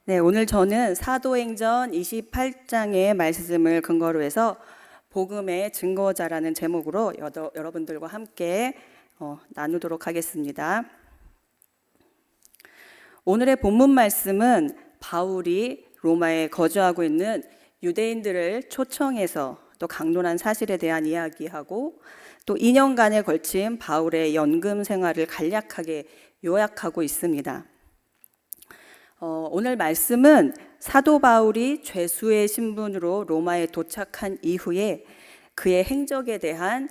네, 오늘 저는 사도행전 28장의 말씀을 근거로 해서 복음의 증거자라는 제목으로 여러분들과 함께 나누도록 하겠습니다. 오늘의 본문 말씀은 바울이 로마에 거주하고 있는 유대인들을 초청해서 또 강론한 사실에 대한 이야기하고 또 2년간에 걸친 바울의 연금 생활을 간략하게 요약하고 있습니다. 오늘 말씀은 사도 바울이 죄수의 신분으로 로마에 도착한 이후에 그의 행적에 대한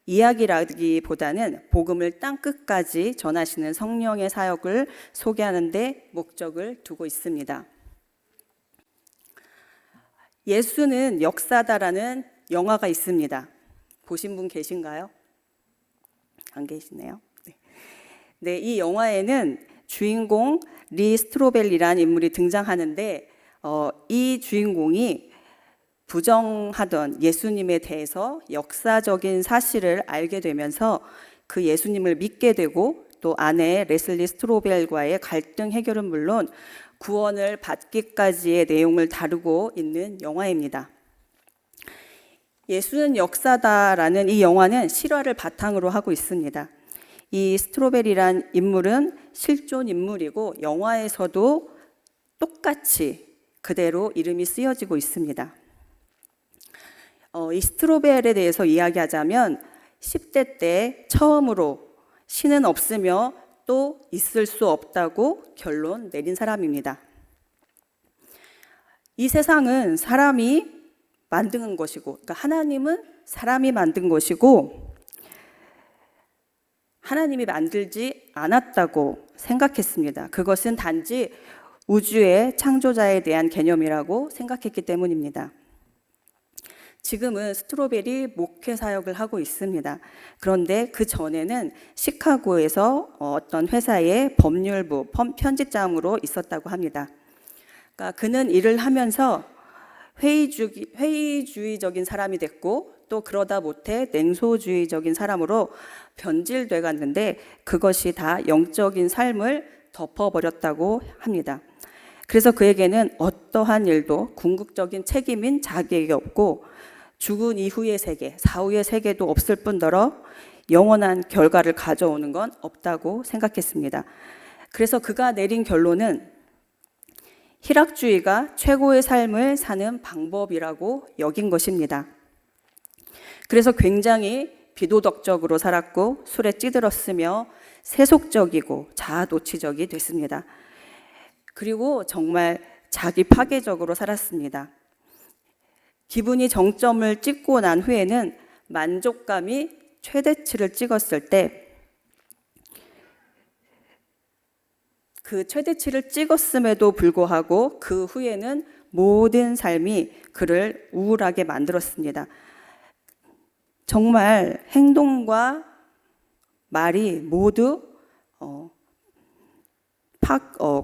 이야기라기보다는 복음을 땅끝까지 전하시는 성령의 사역을 소개하는 데 목적을 두고 있습니다. 예수는 역사다라는 영화가 있습니다. 보신 분 계신가요? 안 계시네요. 네, 이 영화에는 주인공 리 스트로벨이라는 인물이 등장하는데 이 주인공이 부정하던 예수님에 대해서 역사적인 사실을 알게 되면서 그 예수님을 믿게 되고 또 아내 레슬리 스트로벨과의 갈등 해결은 물론 구원을 받기까지의 내용을 다루고 있는 영화입니다. 예수는 역사다라는 이 영화는 실화를 바탕으로 하고 있습니다. 이 스트로벨이란 인물은 실존 인물이고 영화에서도 똑같이 그대로 이름이 쓰여지고 있습니다. 이 스트로벨에 대해서 이야기하자면 10대 때 처음으로 신은 없으며 또 있을 수 없다고 결론 내린 사람입니다. 이 세상은 사람이 만든 것이고, 그러니까 하나님은 사람이 만든 것이고 하나님이 만들지 않았다고 생각했습니다. 그것은 단지 우주의 창조자에 대한 개념이라고 생각했기 때문입니다. 지금은 스트로벨이 목회 사역을 하고 있습니다. 그런데 그 전에는 시카고에서 어떤 회사의 법률부 편집장으로 있었다고 합니다. 그러니까 그는 일을 하면서 회의주의적인 사람이 됐고 또 그러다 못해 냉소주의적인 사람으로 변질돼 갔는데 그것이 다 영적인 삶을 덮어버렸다고 합니다. 그래서 그에게는 어떠한 일도 궁극적인 책임인 자격이 없고 죽은 이후의 세계, 사후의 세계도 없을 뿐더러 영원한 결과를 가져오는 건 없다고 생각했습니다. 그래서 그가 내린 결론은 희락주의가 최고의 삶을 사는 방법이라고 여긴 것입니다. 그래서 굉장히 비도덕적으로 살았고 술에 찌들었으며 세속적이고 자아도취적이 됐습니다. 그리고 정말 자기 파괴적으로 살았습니다. 기분이 정점을 찍고 난 후에는 만족감이 최대치를 찍었을 때 그 최대치를 찍었음에도 불구하고 그 후에는 모든 삶이 그를 우울하게 만들었습니다. 정말 행동과 말이 모두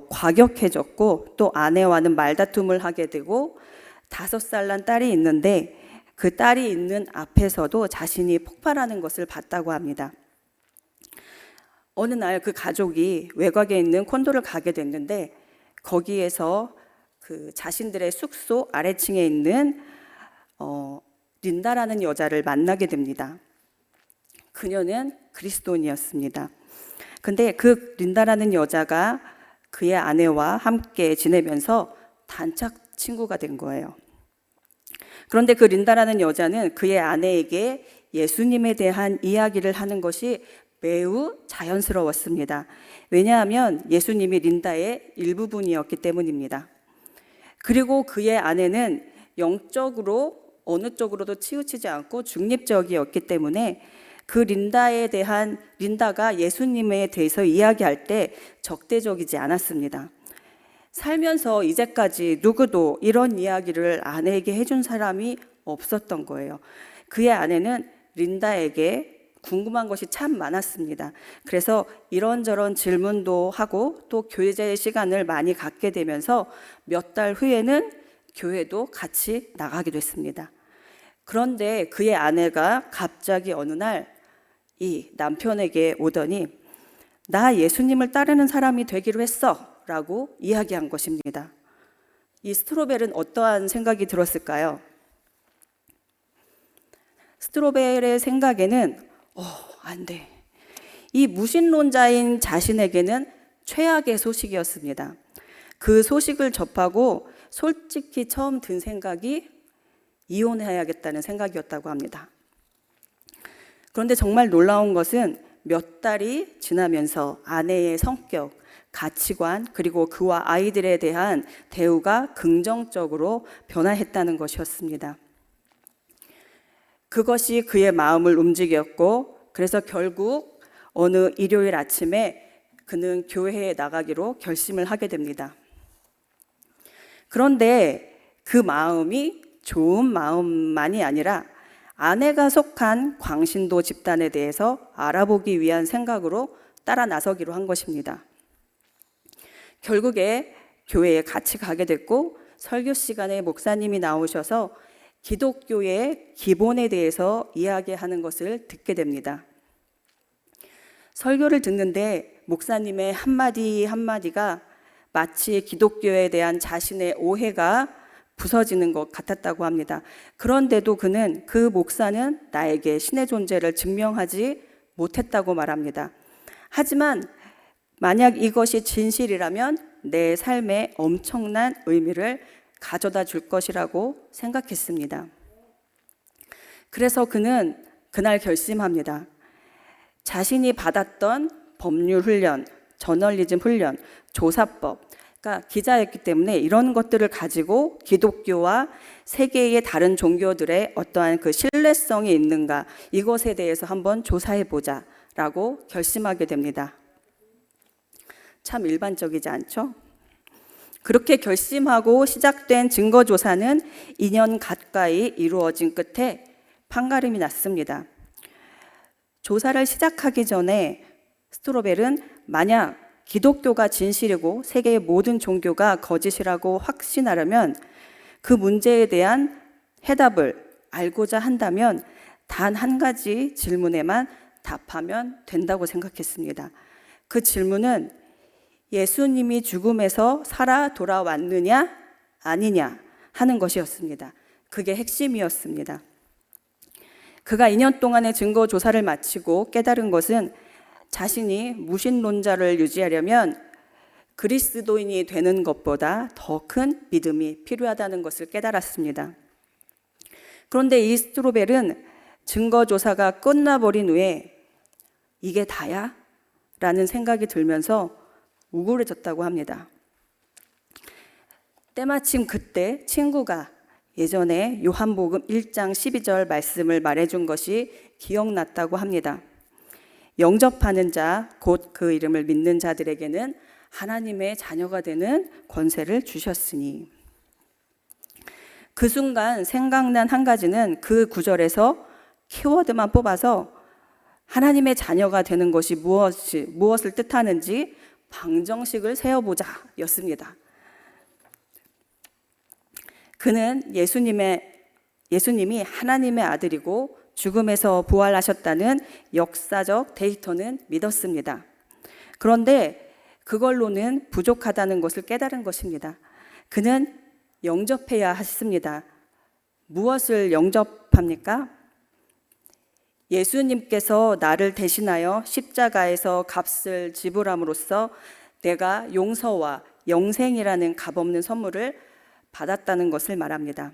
과격해졌고 또 아내와는 말다툼을 하게 되고 5살 난 딸이 있는데 그 딸이 있는 앞에서도 자신이 폭발하는 것을 봤다고 합니다. 어느 날 그 가족이 외곽에 있는 콘도를 가게 됐는데 거기에서 그 자신들의 숙소 아래층에 있는 린다라는 여자를 만나게 됩니다. 그녀는 그리스도인이었습니다. 근데 그 린다라는 여자가 그의 아내와 함께 지내면서 단짝 친구가 된 거예요. 그런데 그 린다라는 여자는 그의 아내에게 예수님에 대한 이야기를 하는 것이 매우 자연스러웠습니다. 왜냐하면 예수님이 린다의 일부분이었기 때문입니다. 그리고 그의 아내는 영적으로 어느 쪽으로도 치우치지 않고 중립적이었기 때문에 그 린다가 예수님에 대해서 이야기할 때 적대적이지 않았습니다. 살면서 이제까지 누구도 이런 이야기를 아내에게 해준 사람이 없었던 거예요. 그의 아내는 린다에게 궁금한 것이 참 많았습니다. 그래서 이런저런 질문도 하고 또 교제 시간을 많이 갖게 되면서 몇 달 후에는 교회도 같이 나가게 됐습니다. 그런데 그의 아내가 갑자기 어느 날 이 남편에게 오더니 나 예수님을 따르는 사람이 되기로 했어 라고 이야기한 것입니다. 이 스트로벨은 어떠한 생각이 들었을까요? 스트로벨의 생각에는 안 돼. 이 무신론자인 자신에게는 최악의 소식이었습니다. 그 소식을 접하고 솔직히 처음 든 생각이 이혼해야겠다는 생각이었다고 합니다. 그런데 정말 놀라운 것은 몇 달이 지나면서 아내의 성격, 가치관, 그리고 그와 아이들에 대한 대우가 긍정적으로 변화했다는 것이었습니다. 그것이 그의 마음을 움직였고, 그래서 결국 어느 일요일 아침에 그는 교회에 나가기로 결심을 하게 됩니다. 그런데 그 마음이 좋은 마음만이 아니라 아내가 속한 광신도 집단에 대해서 알아보기 위한 생각으로 따라 나서기로 한 것입니다. 결국에 교회에 같이 가게 됐고, 설교 시간에 목사님이 나오셔서 기독교의 기본에 대해서 이야기하는 것을 듣게 됩니다. 설교를 듣는데 목사님의 한마디 한마디가 마치 기독교에 대한 자신의 오해가 부서지는 것 같았다고 합니다. 그런데도 그는 그 목사는 나에게 신의 존재를 증명하지 못했다고 말합니다. 하지만 만약 이것이 진실이라면 내 삶에 엄청난 의미를 가져다 줄 것이라고 생각했습니다. 그래서 그는 그날 결심합니다. 자신이 받았던 법률 훈련, 저널리즘 훈련, 조사법, 그러니까 기자였기 때문에 이런 것들을 가지고 기독교와 세계의 다른 종교들의 어떠한 그 신뢰성이 있는가, 이것에 대해서 한번 조사해 보자라고 결심하게 됩니다. 참 일반적이지 않죠? 그렇게 결심하고 시작된 증거조사는 2년 가까이 이루어진 끝에 판가름이 났습니다. 조사를 시작하기 전에 스트로벨은 만약 기독교가 진실이고 세계의 모든 종교가 거짓이라고 확신하려면 그 문제에 대한 해답을 알고자 한다면 단 한 가지 질문에만 답하면 된다고 생각했습니다. 그 질문은 예수님이 죽음에서 살아 돌아왔느냐 아니냐 하는 것이었습니다. 그게 핵심이었습니다. 그가 2년 동안의 증거 조사를 마치고 깨달은 것은 자신이 무신론자를 유지하려면 그리스도인이 되는 것보다 더 큰 믿음이 필요하다는 것을 깨달았습니다. 그런데 이 스트로벨은 증거 조사가 끝나버린 후에 이게 다야? 라는 생각이 들면서 우울해졌다고 합니다. 때마침 그때 친구가 예전에 요한복음 1장 12절 말씀을 말해준 것이 기억났다고 합니다. 영접하는 자, 곧 그 이름을 믿는 자들에게는 하나님의 자녀가 되는 권세를 주셨으니. 그 순간 생각난 한 가지는 그 구절에서 키워드만 뽑아서 하나님의 자녀가 되는 것이 무엇을 뜻하는지 방정식을 세어보자 였습니다. 그는 예수님이 하나님의 아들이고 죽음에서 부활하셨다는 역사적 데이터는 믿었습니다. 그런데 그걸로는 부족하다는 것을 깨달은 것입니다. 그는 영접해야 했습니다. 무엇을 영접합니까? 예수님께서 나를 대신하여 십자가에서 값을 지불함으로써 내가 용서와 영생이라는 값없는 선물을 받았다는 것을 말합니다.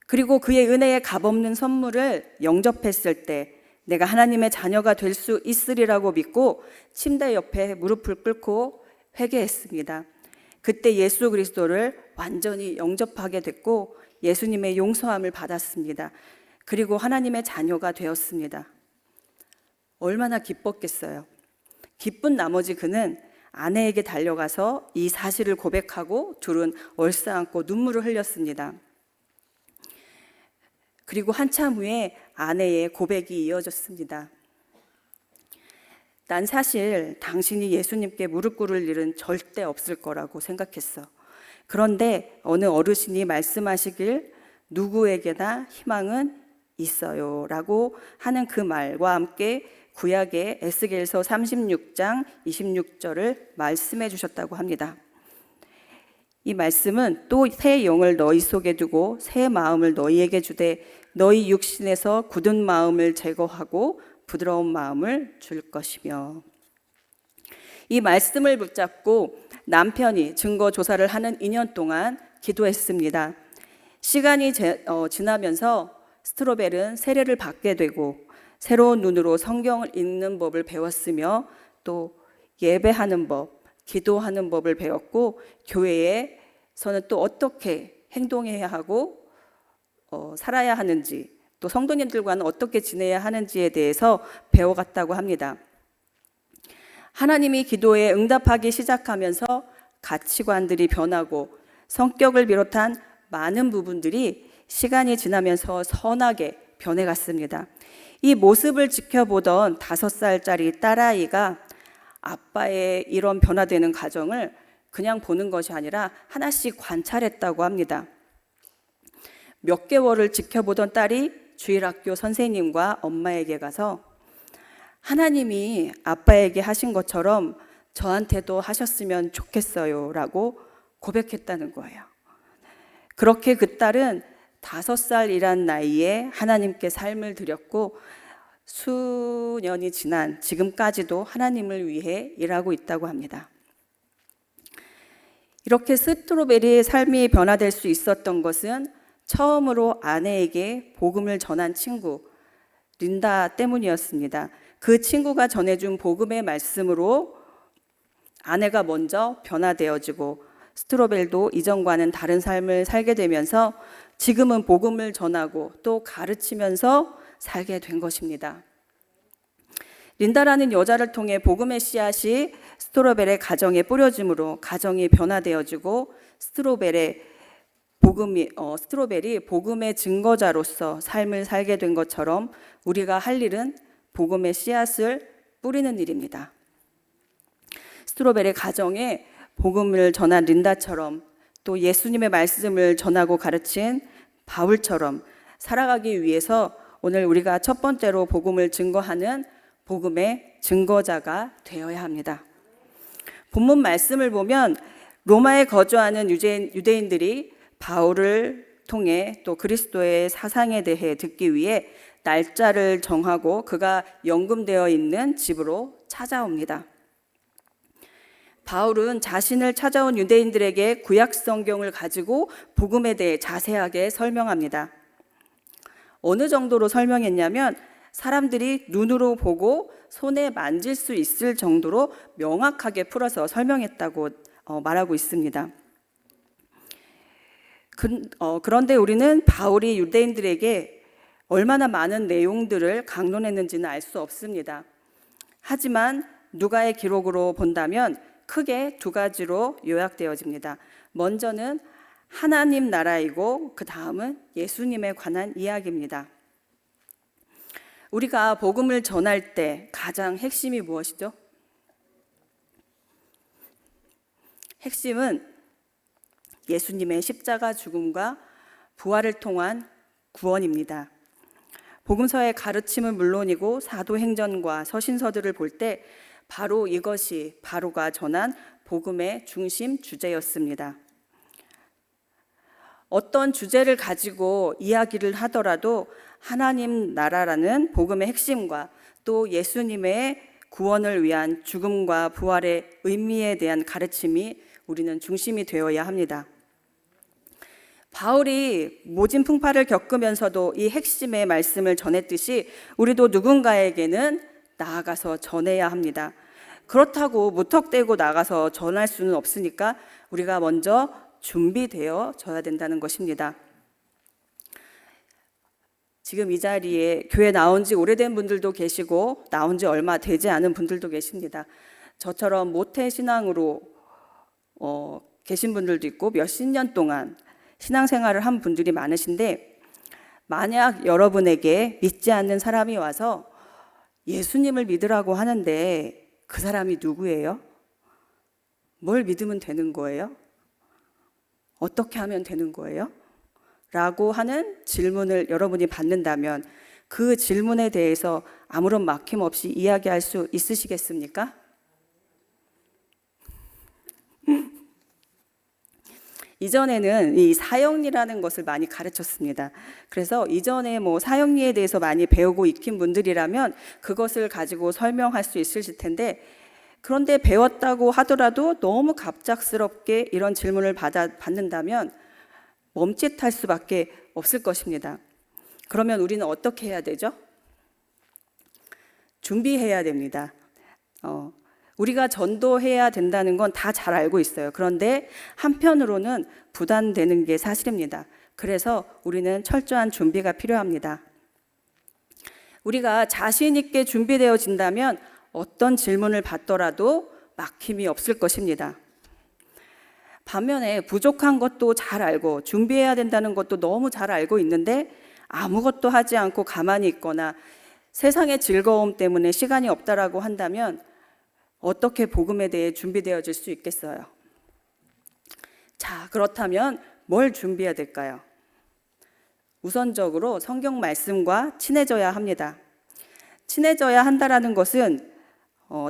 그리고 그의 은혜의 값없는 선물을 영접했을 때 내가 하나님의 자녀가 될 수 있으리라고 믿고 침대 옆에 무릎을 꿇고 회개했습니다. 그때 예수 그리스도를 완전히 영접하게 됐고 예수님의 용서함을 받았습니다. 그리고 하나님의 자녀가 되었습니다. 얼마나 기뻤겠어요. 기쁜 나머지 그는 아내에게 달려가서 이 사실을 고백하고 둘은 얼싸안고 눈물을 흘렸습니다. 그리고 한참 후에 아내의 고백이 이어졌습니다. 난 사실 당신이 예수님께 무릎 꿇을 일은 절대 없을 거라고 생각했어. 그런데 어느 어르신이 말씀하시길 누구에게나 희망은 있어요 라고 하는 그 말과 함께 구약의 에스겔서 36장 26절을 말씀해 주셨다고 합니다. 이 말씀은 또 새 영을 너희 속에 두고 새 마음을 너희에게 주되 너희 육신에서 굳은 마음을 제거하고 부드러운 마음을 줄 것이며. 이 말씀을 붙잡고 남편이 증거 조사를 하는 2년 동안 기도했습니다. 시간이 지나면서 스트로벨은 세례를 받게 되고 새로운 눈으로 성경을 읽는 법을 배웠으며 또 예배하는 법, 기도하는 법을 배웠고 교회에서는 또 어떻게 행동해야 하고 살아야 하는지, 또 성도님들과는 어떻게 지내야 하는지에 대해서 배워갔다고 합니다. 하나님이 기도에 응답하기 시작하면서 가치관들이 변하고 성격을 비롯한 많은 부분들이 시간이 지나면서 선하게 변해갔습니다. 이 모습을 지켜보던 5살짜리 딸아이가 아빠의 이런 변화되는 과정을 그냥 보는 것이 아니라 하나씩 관찰했다고 합니다. 몇 개월을 지켜보던 딸이 주일학교 선생님과 엄마에게 가서 하나님이 아빠에게 하신 것처럼 저한테도 하셨으면 좋겠어요 라고 고백했다는 거예요. 그렇게 그 딸은 5살이란 나이에 하나님께 삶을 드렸고 수년이 지난 지금까지도 하나님을 위해 일하고 있다고 합니다. 이렇게 스트로벨의 삶이 변화될 수 있었던 것은 처음으로 아내에게 복음을 전한 친구 린다 때문이었습니다. 그 친구가 전해준 복음의 말씀으로 아내가 먼저 변화되어지고 스트로벨도 이전과는 다른 삶을 살게 되면서 지금은 복음을 전하고 또 가르치면서 살게 된 것입니다. 린다라는 여자를 통해 복음의 씨앗이 스트로벨의 가정에 뿌려짐으로 가정이 변화되어지고 스트로벨이 복음의 증거자로서 삶을 살게 된 것처럼 우리가 할 일은 복음의 씨앗을 뿌리는 일입니다. 스트로벨의 가정에 복음을 전한 린다처럼 또 예수님의 말씀을 전하고 가르친 바울처럼 살아가기 위해서 오늘 우리가 첫 번째로 복음을 증거하는 복음의 증거자가 되어야 합니다. 본문 말씀을 보면 로마에 거주하는 유대인들이 바울을 통해 또 그리스도의 사상에 대해 듣기 위해 날짜를 정하고 그가 연금되어 있는 집으로 찾아옵니다. 바울은 자신을 찾아온 유대인들에게 구약 성경을 가지고 복음에 대해 자세하게 설명합니다. 어느 정도로 설명했냐면 사람들이 눈으로 보고 손에 만질 수 있을 정도로 명확하게 풀어서 설명했다고 말하고 있습니다. 그런데 우리는 바울이 유대인들에게 얼마나 많은 내용들을 강론했는지는 알 수 없습니다. 하지만 누가의 기록으로 본다면 크게 2가지로 요약되어집니다. 먼저는 하나님 나라이고 그 다음은 예수님에 관한 이야기입니다. 우리가 복음을 전할 때 가장 핵심이 무엇이죠? 핵심은 예수님의 십자가 죽음과 부활을 통한 구원입니다. 복음서의 가르침은 물론이고 사도행전과 서신서들을 볼 때 바로 이것이 바로가 전한 복음의 중심 주제였습니다. 어떤 주제를 가지고 이야기를 하더라도 하나님 나라라는 복음의 핵심과 또 예수님의 구원을 위한 죽음과 부활의 의미에 대한 가르침이 우리는 중심이 되어야 합니다. 바울이 모진 풍파를 겪으면서도 이 핵심의 말씀을 전했듯이 우리도 누군가에게는 나아가서 전해야 합니다. 그렇다고 무턱대고 나가서 전할 수는 없으니까 우리가 먼저 준비되어져야 된다는 것입니다. 지금 이 자리에 교회 나온 지 오래된 분들도 계시고 나온 지 얼마 되지 않은 분들도 계십니다. 저처럼 모태신앙으로 계신 분들도 있고 몇십 년 동안 신앙생활을 한 분들이 많으신데 만약 여러분에게 믿지 않는 사람이 와서 예수님을 믿으라고 하는데 그 사람이 누구예요? 뭘 믿으면 되는 거예요? 어떻게 하면 되는 거예요? 라고 하는 질문을 여러분이 받는다면 그 질문에 대해서 아무런 막힘 없이 이야기할 수 있으시겠습니까? 이전에는 이 사형리라는 것을 많이 가르쳤습니다. 그래서 이전에 뭐 사형리에 대해서 많이 배우고 익힌 분들이라면 그것을 가지고 설명할 수 있으실 텐데, 그런데 배웠다고 하더라도 너무 갑작스럽게 이런 질문을 받는다면 멈칫할 수밖에 없을 것입니다. 그러면 우리는 어떻게 해야 되죠? 준비해야 됩니다. 우리가 전도해야 된다는 건 다 잘 알고 있어요. 그런데 한편으로는 부담되는 게 사실입니다. 그래서 우리는 철저한 준비가 필요합니다. 우리가 자신 있게 준비되어진다면 어떤 질문을 받더라도 막힘이 없을 것입니다. 반면에 부족한 것도 잘 알고 준비해야 된다는 것도 너무 잘 알고 있는데 아무것도 하지 않고 가만히 있거나 세상의 즐거움 때문에 시간이 없다라고 한다면 어떻게 복음에 대해 준비되어질 수 있겠어요? 자, 그렇다면 뭘 준비해야 될까요? 우선적으로 성경 말씀과 친해져야 합니다. 친해져야 한다라는 것은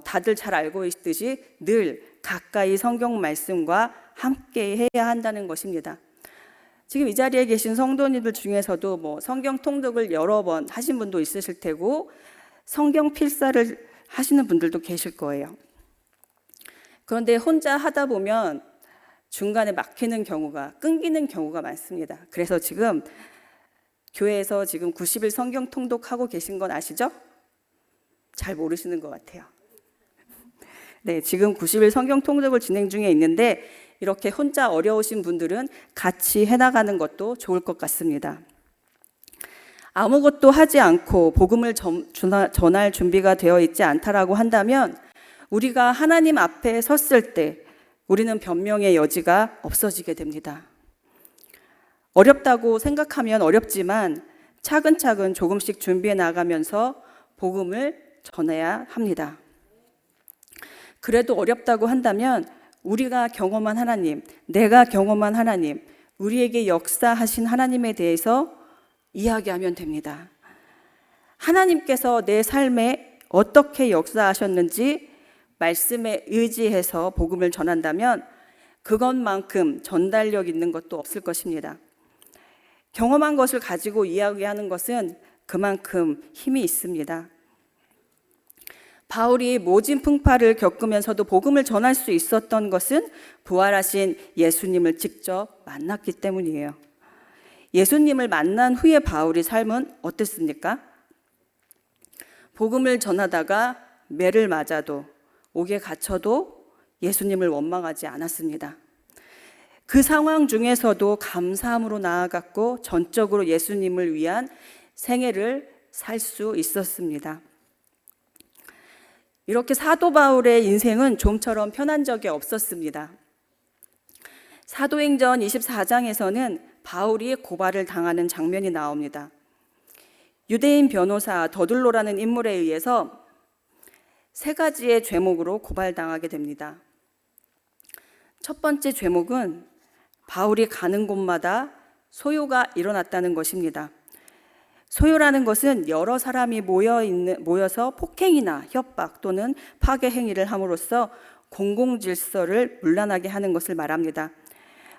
다들 잘 알고 있듯이 늘 가까이 성경 말씀과 함께 해야 한다는 것입니다. 지금 이 자리에 계신 성도님들 중에서도 뭐 성경 통독을 여러 번 하신 분도 있으실 테고 성경 필사를 하시는 분들도 계실 거예요. 그런데 혼자 하다 보면 중간에 막히는 경우가, 끊기는 경우가 많습니다. 그래서 지금 교회에서 지금 90일 성경 통독하고 계신 건 아시죠? 잘 모르시는 것 같아요. 네, 지금 90일 성경 통독을 진행 중에 있는데 이렇게 혼자 어려우신 분들은 같이 해나가는 것도 좋을 것 같습니다. 아무것도 하지 않고 복음을 전할 준비가 되어 있지 않다라고 한다면 우리가 하나님 앞에 섰을 때 우리는 변명의 여지가 없어지게 됩니다. 어렵다고 생각하면 어렵지만 차근차근 조금씩 준비해 나가면서 복음을 전해야 합니다. 그래도 어렵다고 한다면 우리가 경험한 하나님, 내가 경험한 하나님, 우리에게 역사하신 하나님에 대해서 이야기하면 됩니다. 하나님께서 내 삶에 어떻게 역사하셨는지 말씀에 의지해서 복음을 전한다면 그것만큼 전달력 있는 것도 없을 것입니다. 경험한 것을 가지고 이야기하는 것은 그만큼 힘이 있습니다. 바울이 모진 풍파를 겪으면서도 복음을 전할 수 있었던 것은 부활하신 예수님을 직접 만났기 때문이에요. 예수님을 만난 후에 바울의 삶은 어땠습니까? 복음을 전하다가 매를 맞아도 옥에 갇혀도 예수님을 원망하지 않았습니다. 그 상황 중에서도 감사함으로 나아갔고 전적으로 예수님을 위한 생애를 살 수 있었습니다. 이렇게 사도 바울의 인생은 좀처럼 편한 적이 없었습니다. 사도행전 24장에서는 바울이 고발을 당하는 장면이 나옵니다. 유대인 변호사 더둘로라는 인물에 의해서 3가지의 죄목으로 고발당하게 됩니다. 첫 번째 죄목은 바울이 가는 곳마다 소요가 일어났다는 것입니다. 소요라는 것은 여러 사람이 모여서 폭행이나 협박 또는 파괴 행위를 함으로써 공공질서를 문란하게 하는 것을 말합니다.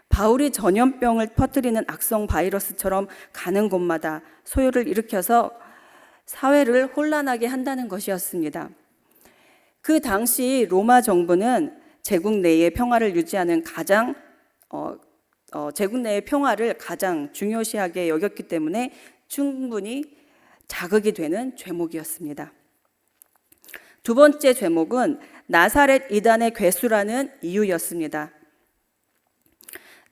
바울이 전염병을 퍼뜨리는 악성 바이러스처럼 가는 곳마다 소요를 일으켜서 사회를 혼란하게 한다는 것이었습니다. 그 당시 로마 정부는 제국 내의 평화를 유지하는 제국 내의 평화를 가장 중요시하게 여겼기 때문에 충분히 자극이 되는 죄목이었습니다. 두 번째 죄목은 나사렛 이단의 괴수라는 이유였습니다.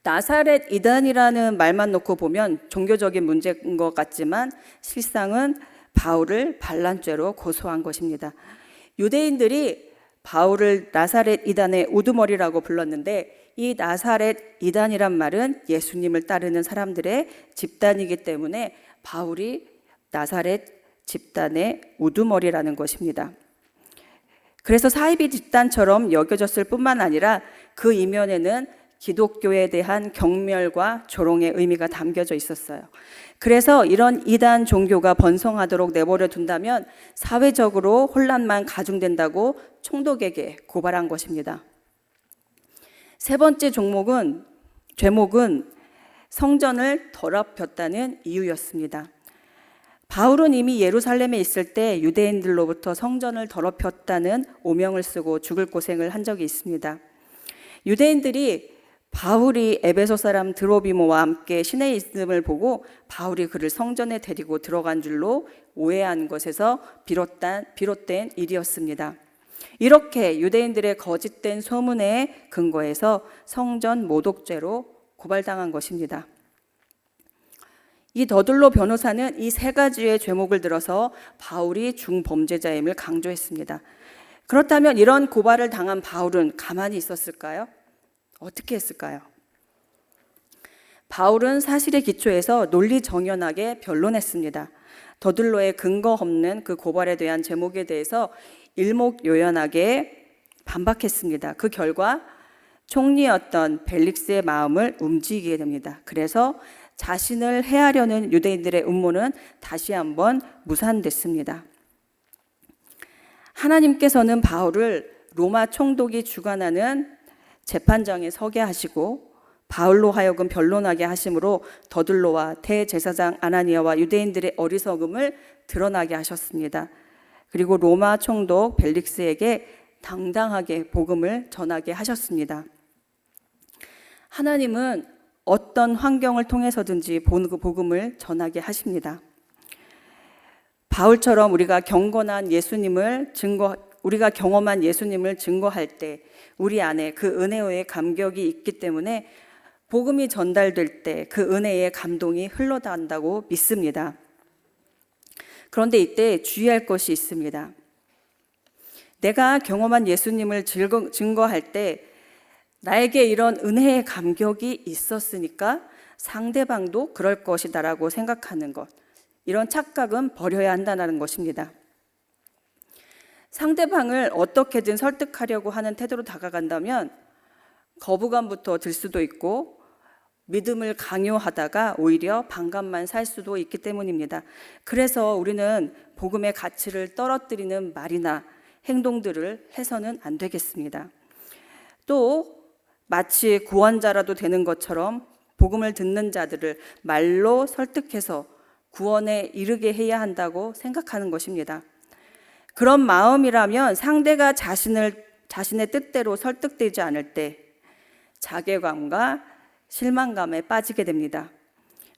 나사렛 이단이라는 말만 놓고 보면 종교적인 문제인 것 같지만 실상은 바울을 반란죄로 고소한 것입니다. 유대인들이 바울을 나사렛 이단의 우두머리라고 불렀는데 이 나사렛 이단이란 말은 예수님을 따르는 사람들의 집단이기 때문에 바울이 나사렛 집단의 우두머리라는 것입니다. 그래서 사이비 집단처럼 여겨졌을 뿐만 아니라 그 이면에는 기독교에 대한 경멸과 조롱의 의미가 담겨져 있었어요. 그래서 이런 이단 종교가 번성하도록 내버려 둔다면 사회적으로 혼란만 가중된다고 총독에게 고발한 것입니다. 세 번째 종목은 죄목은 성전을 더럽혔다는 이유였습니다. 바울은 이미 예루살렘에 있을 때 유대인들로부터 성전을 더럽혔다는 오명을 쓰고 죽을 고생을 한 적이 있습니다. 유대인들이 바울이 에베소 사람 드로비모와 함께 시내에 있음을 보고 바울이 그를 성전에 데리고 들어간 줄로 오해한 것에서 비롯된 일이었습니다. 이렇게 유대인들의 거짓된 소문에 근거해서 성전 모독죄로 고발당한 것입니다. 이 더둘로 변호사는 이 세 가지의 죄목을 들어서 바울이 중범죄자임을 강조했습니다. 그렇다면 이런 고발을 당한 바울은 가만히 있었을까요? 어떻게 했을까요? 바울은 사실에 기초해서 논리정연하게 변론했습니다. 더둘로의 근거 없는 그 고발에 대한 제목에 대해서 일목요연하게 반박했습니다. 그 결과 총리였던 벨릭스의 마음을 움직이게 됩니다. 그래서 자신을 해하려는 유대인들의 음모는 다시 한번 무산됐습니다. 하나님께서는 바울을 로마 총독이 주관하는 재판장에 서게 하시고 바울로 하여금 변론하게 하심으로 더둘로와 대제사장 아나니아와 유대인들의 어리석음을 드러나게 하셨습니다. 그리고 로마 총독 벨릭스에게 당당하게 복음을 전하게 하셨습니다. 하나님은 어떤 환경을 통해서든지 복음을 전하게 하십니다. 바울처럼 우리가 경험한 예수님을 증거할 때 우리 안에 그 은혜의 감격이 있기 때문에 복음이 전달될 때 그 은혜의 감동이 흘러간다고 믿습니다. 그런데 이때 주의할 것이 있습니다. 내가 경험한 예수님을 증거할 때 나에게 이런 은혜의 감격이 있었으니까 상대방도 그럴 것이다라고 생각하는 것, 이런 착각은 버려야 한다는 것입니다. 상대방을 어떻게든 설득하려고 하는 태도로 다가간다면 거부감부터 들 수도 있고 믿음을 강요하다가 오히려 반감만 살 수도 있기 때문입니다. 그래서 우리는 복음의 가치를 떨어뜨리는 말이나 행동들을 해서는 안 되겠습니다. 또 마치 구원자라도 되는 것처럼 복음을 듣는 자들을 말로 설득해서 구원에 이르게 해야 한다고 생각하는 것입니다. 그런 마음이라면 상대가 자신의 뜻대로 설득되지 않을 때 자괴감과 실망감에 빠지게 됩니다.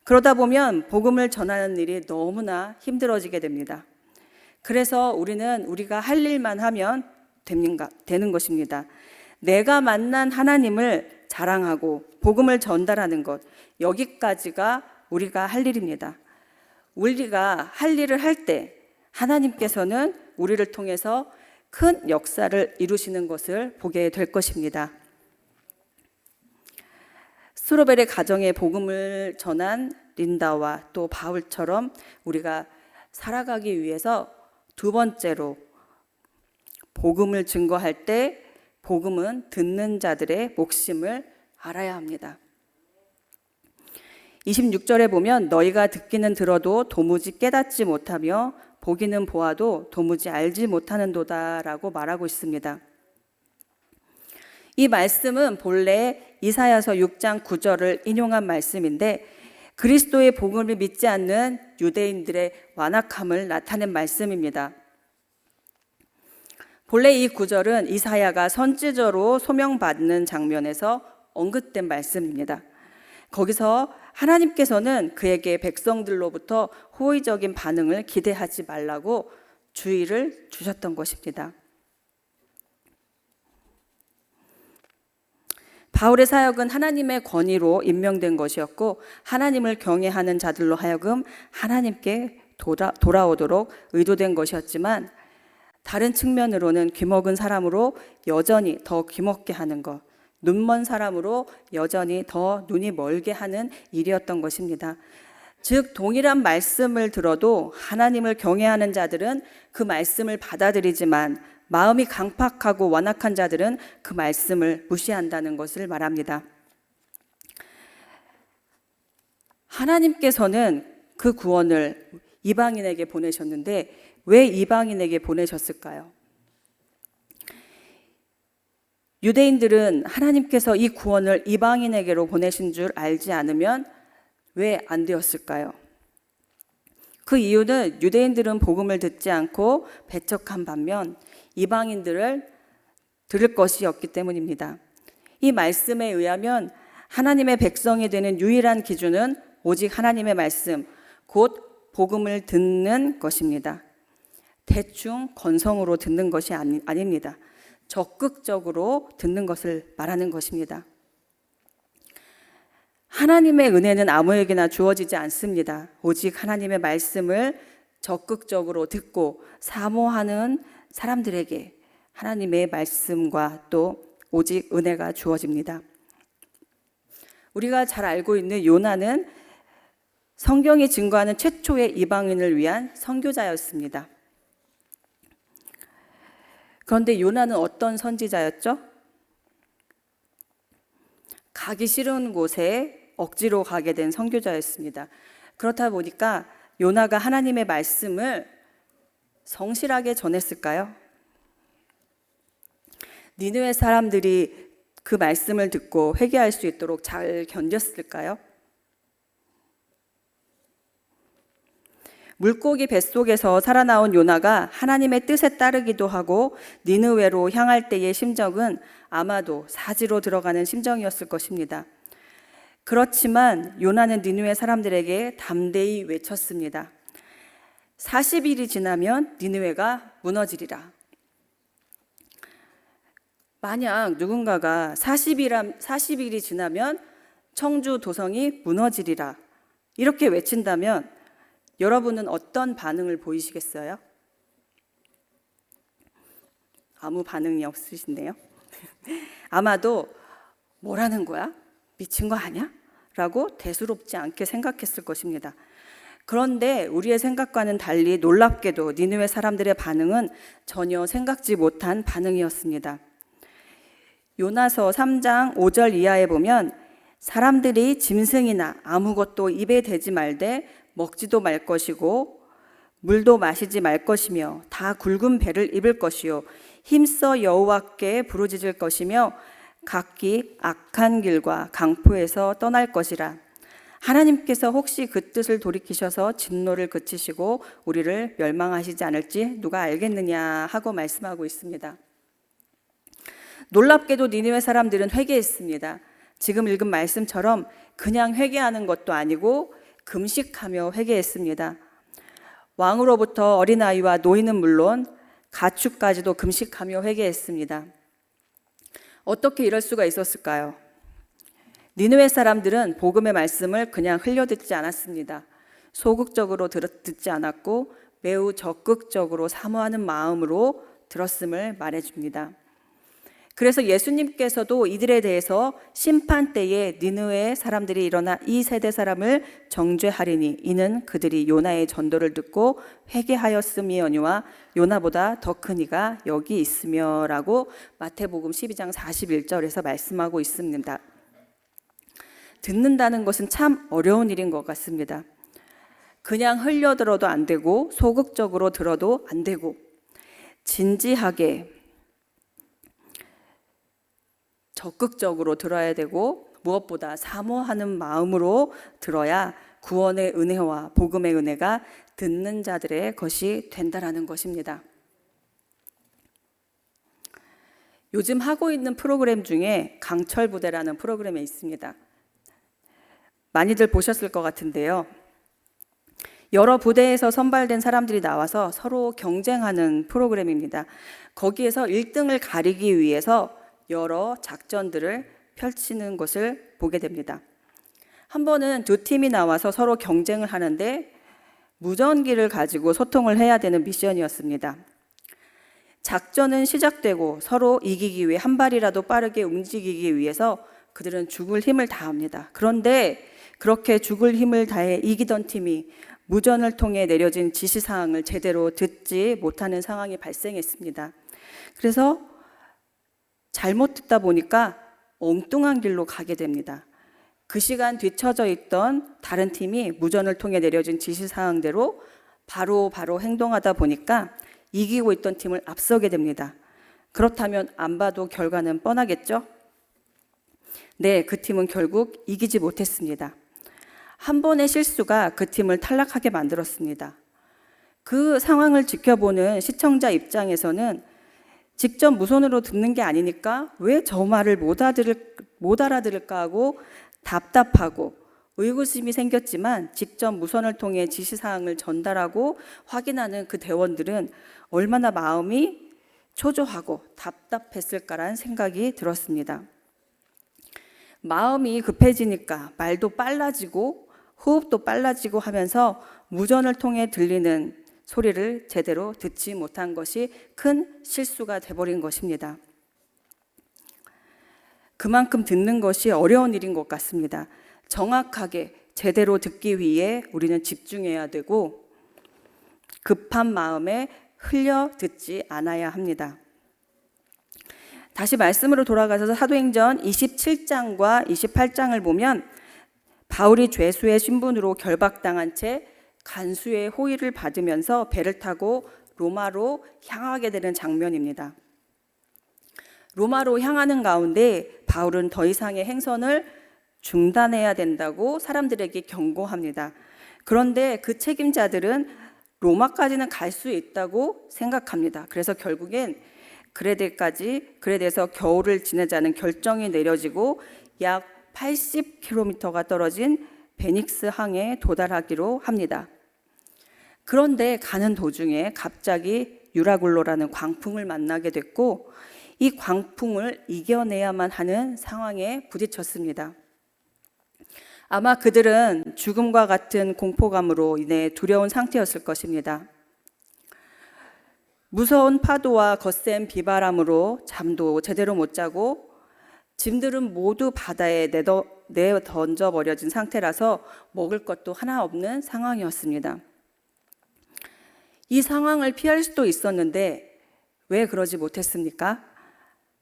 그러다 보면 복음을 전하는 일이 너무나 힘들어지게 됩니다. 그래서 우리가 할 일만 하면 되는 것입니다. 내가 만난 하나님을 자랑하고 복음을 전달하는 것, 여기까지가 우리가 할 일입니다. 우리가 할 일을 할 때 하나님께서는 우리를 통해서 큰 역사를 이루시는 것을 보게 될 것입니다. 스루벨의 가정에 복음을 전한 린다와 또 바울처럼 우리가 살아가기 위해서 두 번째로 복음을 증거할 때 복음은 듣는 자들의 몫임을 알아야 합니다. 26절에 보면 너희가 듣기는 들어도 도무지 깨닫지 못하며 보기는 보아도 도무지 알지 못하는도다 라고 말하고 있습니다. 이 말씀은 본래 이사야서 6장 9절을 인용한 말씀인데 그리스도의 복음을 믿지 않는 유대인들의 완악함을 나타낸 말씀입니다. 본래 이 구절은 이사야가 선지자로 소명받는 장면에서 언급된 말씀입니다. 거기서 하나님께서는 그에게 백성들로부터 호의적인 반응을 기대하지 말라고 주의를 주셨던 것입니다. 바울의 사역은 하나님의 권위로 임명된 것이었고 하나님을 경외하는 자들로 하여금 하나님께 돌아오도록 의도된 것이었지만 다른 측면으로는 귀먹은 사람으로 여전히 더 귀먹게 하는 것, 눈먼 사람으로 여전히 더 눈이 멀게 하는 일이었던 것입니다. 즉 동일한 말씀을 들어도 하나님을 경외하는 자들은 그 말씀을 받아들이지만 마음이 강팍하고 완악한 자들은 그 말씀을 무시한다는 것을 말합니다. 하나님께서는 그 구원을 이방인에게 보내셨는데 왜 이방인에게 보내셨을까요? 유대인들은 하나님께서 이 구원을 이방인에게로 보내신 줄 알지 않으면 왜 안 되었을까요? 그 이유는 유대인들은 복음을 듣지 않고 배척한 반면 이방인들을 들을 것이 없기 때문입니다. 이 말씀에 의하면 하나님의 백성이 되는 유일한 기준은 오직 하나님의 말씀, 곧 복음을 듣는 것입니다. 대충 건성으로 듣는 것이 아닙니다. 적극적으로 듣는 것을 말하는 것입니다. 하나님의 은혜는 아무에게나 주어지지 않습니다. 오직 하나님의 말씀을 적극적으로 듣고 사모하는 사람들에게 하나님의 말씀과 또 오직 은혜가 주어집니다. 우리가 잘 알고 있는 요나는 성경이 증거하는 최초의 이방인을 위한 선교자였습니다. 그런데 요나는 어떤 선지자였죠? 가기 싫은 곳에 억지로 가게 된 선교자였습니다. 그렇다 보니까 요나가 하나님의 말씀을 성실하게 전했을까요? 니느웨 사람들이 그 말씀을 듣고 회개할 수 있도록 잘 견뎠을까요? 물고기 뱃속에서 살아나온 요나가 하나님의 뜻에 따르기도 하고 니느웨로 향할 때의 심정은 아마도 사지로 들어가는 심정이었을 것입니다. 그렇지만 요나는 니느웨 사람들에게 담대히 외쳤습니다. 40일이 지나면 니느웨가 무너지리라. 만약 누군가가 40일이 지나면 청주 도성이 무너지리라 이렇게 외친다면 여러분은 어떤 반응을 보이시겠어요? 아무 반응이 없으신데요. 아마도 뭐라는 거야? 미친 거 아니야? 라고 대수롭지 않게 생각했을 것입니다. 그런데 우리의 생각과는 달리 놀랍게도 니느웨 사람들의 반응은 전혀 생각지 못한 반응이었습니다. 요나서 3장 5절 이하에 보면 사람들이 짐승이나 아무것도 입에 대지 말되 먹지도 말 것이고 물도 마시지 말 것이며 다 굵은 배를 입을 것이요 힘써 여호와께 부르짖을 것이며 각기 악한 길과 강포에서 떠날 것이라. 하나님께서 혹시 그 뜻을 돌이키셔서 진노를 그치시고 우리를 멸망하시지 않을지 누가 알겠느냐 하고 말씀하고 있습니다. 놀랍게도 니느웨 사람들은 회개했습니다. 지금 읽은 말씀처럼 그냥 회개하는 것도 아니고 금식하며 회개했습니다. 왕으로부터 어린아이와 노인은 물론 가축까지도 금식하며 회개했습니다. 어떻게 이럴 수가 있었을까요? 니느웨 사람들은 복음의 말씀을 그냥 흘려듣지 않았습니다. 소극적으로 듣지 않았고 매우 적극적으로 사모하는 마음으로 들었음을 말해줍니다. 그래서 예수님께서도 이들에 대해서 심판 때에 니느웨 사람들이 일어나 이 세대 사람을 정죄하리니 이는 그들이 요나의 전도를 듣고 회개하였음이오니와 요나보다 더 큰 이가 여기 있으며 라고 마태복음 12장 41절에서 말씀하고 있습니다. 듣는다는 것은 참 어려운 일인 것 같습니다. 그냥 흘려들어도 안 되고 소극적으로 들어도 안 되고 진지하게 적극적으로 들어야 되고 무엇보다 사모하는 마음으로 들어야 구원의 은혜와 복음의 은혜가 듣는 자들의 것이 된다라는 것입니다. 요즘 하고 있는 프로그램 중에 강철부대라는 프로그램이 있습니다. 많이들 보셨을 것 같은데요. 여러 부대에서 선발된 사람들이 나와서 서로 경쟁하는 프로그램입니다. 거기에서 1등을 가리기 위해서 여러 작전들을 펼치는 것을 보게 됩니다. 한 번은 두 팀이 나와서 서로 경쟁을 하는데 무전기를 가지고 소통을 해야 되는 미션이었습니다. 작전은 시작되고 서로 이기기 위해 한 발이라도 빠르게 움직이기 위해서 그들은 죽을 힘을 다합니다. 그런데 그렇게 죽을 힘을 다해 이기던 팀이 무전을 통해 내려진 지시사항을 제대로 듣지 못하는 상황이 발생했습니다. 그래서 잘못 듣다 보니까 엉뚱한 길로 가게 됩니다. 그 시간 뒤처져 있던 다른 팀이 무전을 통해 내려진 지시사항대로 바로 행동하다 보니까 이기고 있던 팀을 앞서게 됩니다. 그렇다면 안 봐도 결과는 뻔하겠죠? 네, 그 팀은 결국 이기지 못했습니다. 한 번의 실수가 그 팀을 탈락하게 만들었습니다. 그 상황을 지켜보는 시청자 입장에서는 직접 무선으로 듣는 게 아니니까 왜 저 말을 못 알아들을까 하고 답답하고 의구심이 생겼지만 직접 무선을 통해 지시사항을 전달하고 확인하는 그 대원들은 얼마나 마음이 초조하고 답답했을까라는 생각이 들었습니다. 마음이 급해지니까 말도 빨라지고 호흡도 빨라지고 하면서 무전을 통해 들리는 소리를 제대로 듣지 못한 것이 큰 실수가 돼버린 것입니다. 그만큼 듣는 것이 어려운 일인 것 같습니다. 정확하게 제대로 듣기 위해 우리는 집중해야 되고 급한 마음에 흘려 듣지 않아야 합니다. 다시 말씀으로 돌아가서 사도행전 27장과 28장을 보면 바울이 죄수의 신분으로 결박당한 채 간수의 호의를 받으면서 배를 타고 로마로 향하게 되는 장면입니다. 로마로 향하는 가운데 바울은 더 이상의 행선을 중단해야 된다고 사람들에게 경고합니다. 그런데 그 책임자들은 로마까지는 갈 수 있다고 생각합니다. 그래서 결국엔 그레데에서 겨울을 지내자는 결정이 내려지고 약 80km가 떨어진 베닉스 항에 도달하기로 합니다. 그런데 가는 도중에 갑자기 유라굴로라는 광풍을 만나게 됐고 이 광풍을 이겨내야만 하는 상황에 부딪혔습니다. 아마 그들은 죽음과 같은 공포감으로 인해 두려운 상태였을 것입니다. 무서운 파도와 거센 비바람으로 잠도 제대로 못 자고 짐들은 모두 바다에 내던져 버려진 상태라서 먹을 것도 하나 없는 상황이었습니다. 이 상황을 피할 수도 있었는데 왜 그러지 못했습니까?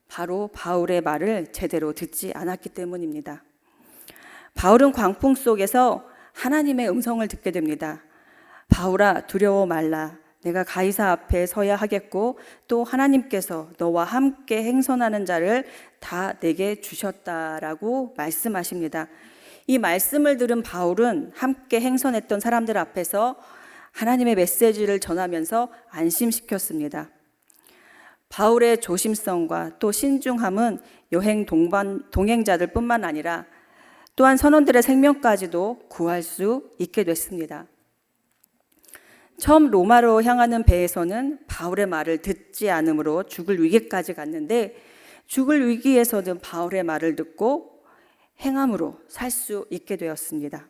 바로 바울의 말을 제대로 듣지 않았기 때문입니다. 바울은 광풍 속에서 하나님의 음성을 듣게 됩니다. 바울아, 두려워 말라. 내가 가이사 앞에 서야 하겠고 또 하나님께서 너와 함께 행선하는 자를 다 내게 주셨다라고 말씀하십니다. 이 말씀을 들은 바울은 함께 행선했던 사람들 앞에서 하나님의 메시지를 전하면서 안심시켰습니다. 바울의 조심성과 또 신중함은 여행 동행자들 뿐만 아니라 또한 선원들의 생명까지도 구할 수 있게 됐습니다. 처음 로마로 향하는 배에서는 바울의 말을 듣지 않으므로 죽을 위기까지 갔는데 죽을 위기에서는 바울의 말을 듣고 행함으로 살 수 있게 되었습니다.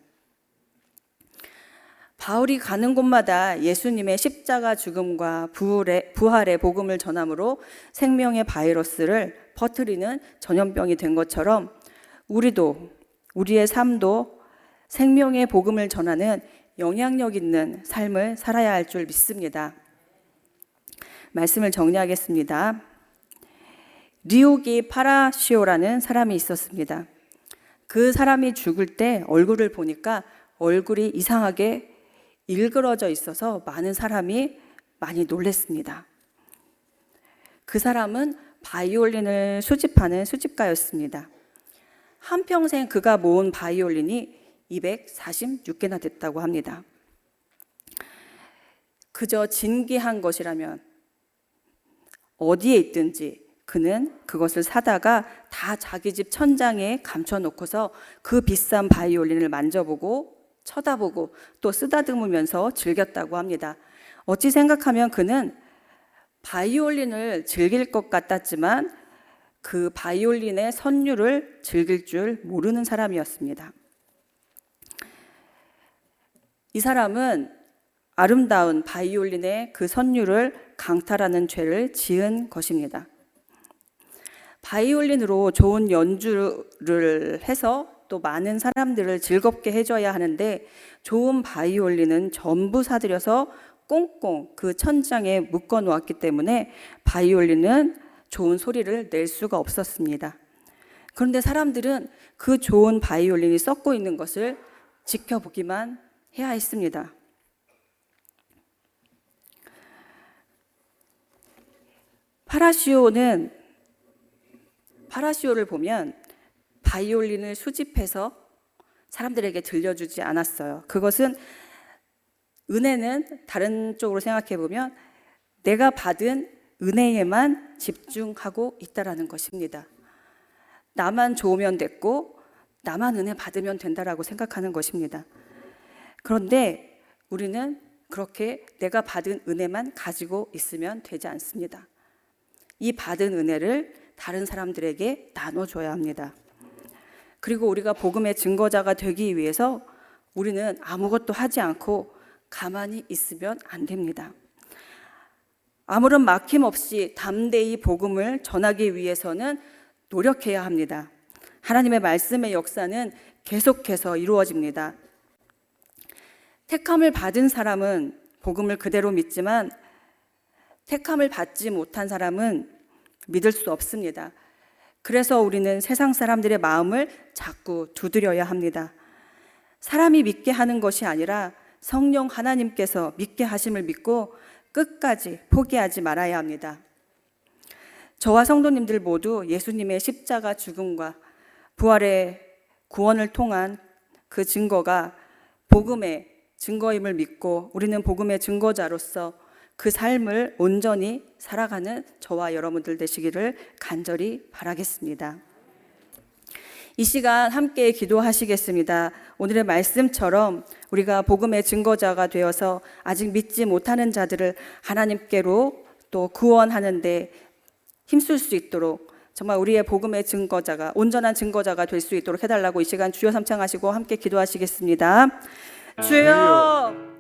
바울이 가는 곳마다 예수님의 십자가 죽음과 부활의 복음을 전함으로 생명의 바이러스를 퍼뜨리는 전염병이 된 것처럼 우리의 삶도 생명의 복음을 전하는 영향력 있는 삶을 살아야 할 줄 믿습니다. 말씀을 정리하겠습니다. 리오기 파라시오라는 사람이 있었습니다. 그 사람이 죽을 때 얼굴을 보니까 얼굴이 이상하게 일그러져 있어서 많은 사람이 많이 놀랐습니다. 그 사람은 바이올린을 수집하는 수집가였습니다. 한평생 그가 모은 바이올린이 246개나 됐다고 합니다. 그저 진귀한 것이라면 어디에 있든지 그는 그것을 사다가 다 자기 집 천장에 감춰놓고서 그 비싼 바이올린을 만져보고 쳐다보고 또 쓰다듬으면서 즐겼다고 합니다. 어찌 생각하면 그는 바이올린을 즐길 것 같았지만 그 바이올린의 선율을 즐길 줄 모르는 사람이었습니다. 이 사람은 아름다운 바이올린의 그 선율을 강탈하는 죄를 지은 것입니다. 바이올린으로 좋은 연주를 해서 또 많은 사람들을 즐겁게 해줘야 하는데 좋은 바이올린은 전부 사들여서 꽁꽁 그 천장에 묶어 놓았기 때문에 바이올린은 좋은 소리를 낼 수가 없었습니다. 그런데 사람들은 그 좋은 바이올린이 썩고 있는 것을 지켜보기만 해야 했습니다. 파라시오를 보면 바이올린을 수집해서 사람들에게 들려주지 않았어요. 그것은 은혜는 다른 쪽으로 생각해 보면 내가 받은 은혜에만 집중하고 있다라는 것입니다. 나만 좋으면 됐고 나만 은혜 받으면 된다라고 생각하는 것입니다. 그런데 우리는 그렇게 내가 받은 은혜만 가지고 있으면 되지 않습니다. 이 받은 은혜를 다른 사람들에게 나눠줘야 합니다. 그리고 우리가 복음의 증거자가 되기 위해서 우리는 아무것도 하지 않고 가만히 있으면 안 됩니다. 아무런 막힘 없이 담대히 복음을 전하기 위해서는 노력해야 합니다. 하나님의 말씀의 역사는 계속해서 이루어집니다. 택함을 받은 사람은 복음을 그대로 믿지만 택함을 받지 못한 사람은 믿을 수 없습니다. 그래서 우리는 세상 사람들의 마음을 자꾸 두드려야 합니다. 사람이 믿게 하는 것이 아니라 성령 하나님께서 믿게 하심을 믿고 끝까지 포기하지 말아야 합니다. 저와 성도님들 모두 예수님의 십자가 죽음과 부활의 구원을 통한 그 증거가 복음의 증거임을 믿고 우리는 복음의 증거자로서 그 삶을 온전히 살아가는 저와 여러분들 되시기를 간절히 바라겠습니다. 이 시간 함께 기도하시겠습니다. 오늘의 말씀처럼 우리가 복음의 증거자가 되어서 아직 믿지 못하는 자들을 하나님께로 또 구원하는 데 힘쓸 수 있도록 정말 우리의 복음의 증거자가 온전한 증거자가 될 수 있도록 해달라고 이 시간 주여 삼창하시고 함께 기도하시겠습니다. 주여